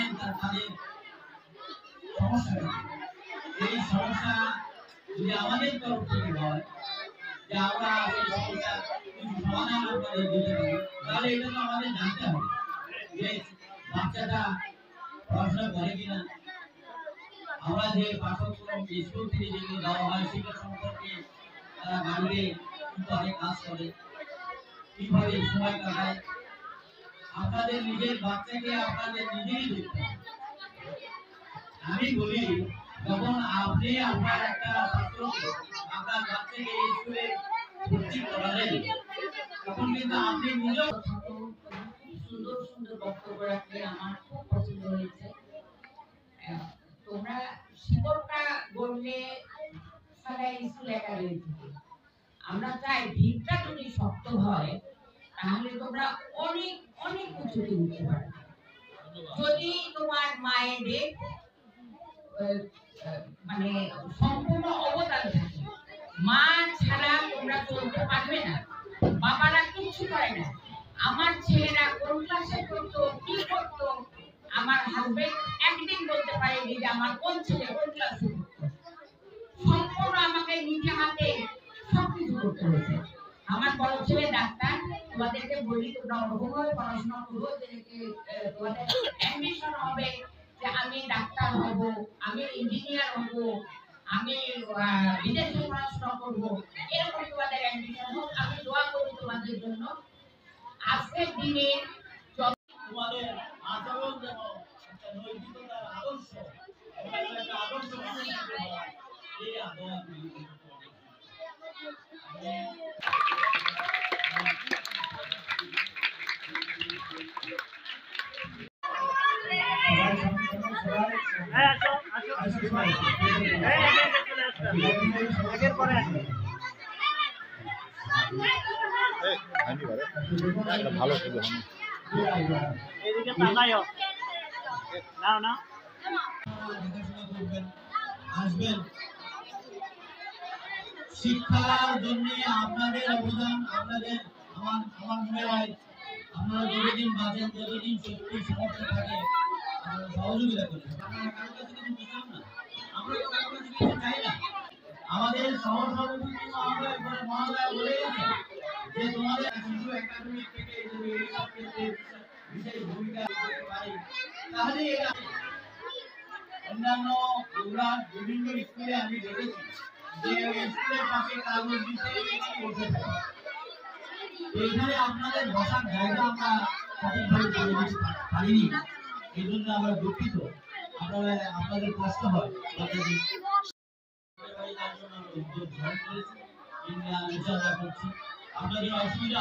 জানেন তাদের সমস্যা এই সমস্যা যদি আমাদের তরফ থেকে হয় যে আমরা এই সমস্যা কিছু সমাধান আপনাদের দিতে পারি, তাহলে এটা তো আমাদের জানতে হবে যে বাচ্চাটা পড়াশোনা করে কিনা, আমরা যে পাঠ্যক্রম স্কুল থেকে যেগুলো দেওয়া হয় সেটা সম্পর্কে তারা বাড়িতে অনেক কাজ করে, কিভাবে সময় কাটায়। আপনাদের নিজের বাচ্চাকে আপনাদের নিজেরই দেখতে হবে। আমি বলি, যখন আপনি আপনার একটা ছাত্রকে আপনার বাচ্চাকে স্কুলে ভর্তি করালেন, তখন কিন্তু আপনি নিজেও সুন্দর সুন্দর বক্তব্য রাখলে আমার খুব পছন্দ হয়েছে। তোমরা শিকড়টা গড়লে সবাই স্কুল একা রয়েছে। আমরা চাই ভিতটা যদি শক্ত হয় তাহলে তোমরা অনেক অনেক উঁচুতে উঠতে পারবে। যদি তোমার মায়েদের মানে সম্পূর্ণ অবদান থাকে, মা ছাড়া তোমরা চলতে পারবে না, বাবারা কিছু করে না। আমার ছেলেরা কোন ক্লাসে পড়তো, কি করতো, আমার হাজবেন্ড একদিন বলতে পারেনি যে আমার কোন ছেলে কোন ক্লাসে পড়তো। সম্পূর্ণ আমাকে নিজে হাতে সবকিছু করতে হয়েছে। আমার বড় ছেলে ডাক্তার, তোমাদেরকে বলি তোমরা ওরকমভাবে পড়াশোনা করবো যে তোমাদের অ্যাম্বিশন হবে যে আমি ডাক্তার হব, আমি ইঞ্জিনিয়ার হব, আমি বিদেশে পড়াশোনা করবো, এরকম তোমাদের অ্যাম্বিশন হোক। আমি দোয়া করি তোমাদের জন্য। আজকের দিনে তোমাদের আচরণ যেন একটা নৈতিকতার আদর্শ, একটা আদর্শ এই আদর্শ ভালো আসবেন। শিক্ষার জন্য আপনাদের অবদান, আপনাদের আমার মনে হয় আপনারা যতদিন বাঁচেন ততদিন শক্তি সামর্থ্য থাকে সহযোগিতা করবেন। আপনারা কারো কাছে কিছু চান না, আমরা তো কারো কাছে কিছু চাই না। আমাদের সহসভাপতি মহোদয় বলে গেছেন যে তোমাদের শিশু একাডেমি থেকে যদি এইসব ক্ষেত্রে বিশেষ ভূমিকা করতে পারি, তাহলে এটা অন্যান্য বিভিন্ন স্কুলে আমি দেখেছি যে স্কুলের পাশে কাগজ দিতে বসে থাকে। এইখানে আপনাদের বসার জায়গা আমরা সঠিকভাবে করে দিতে পারিনি, এই জন্য আমরা দুঃখিত। আপনাদের কষ্ট হয়, আপনাদের অসুবিধা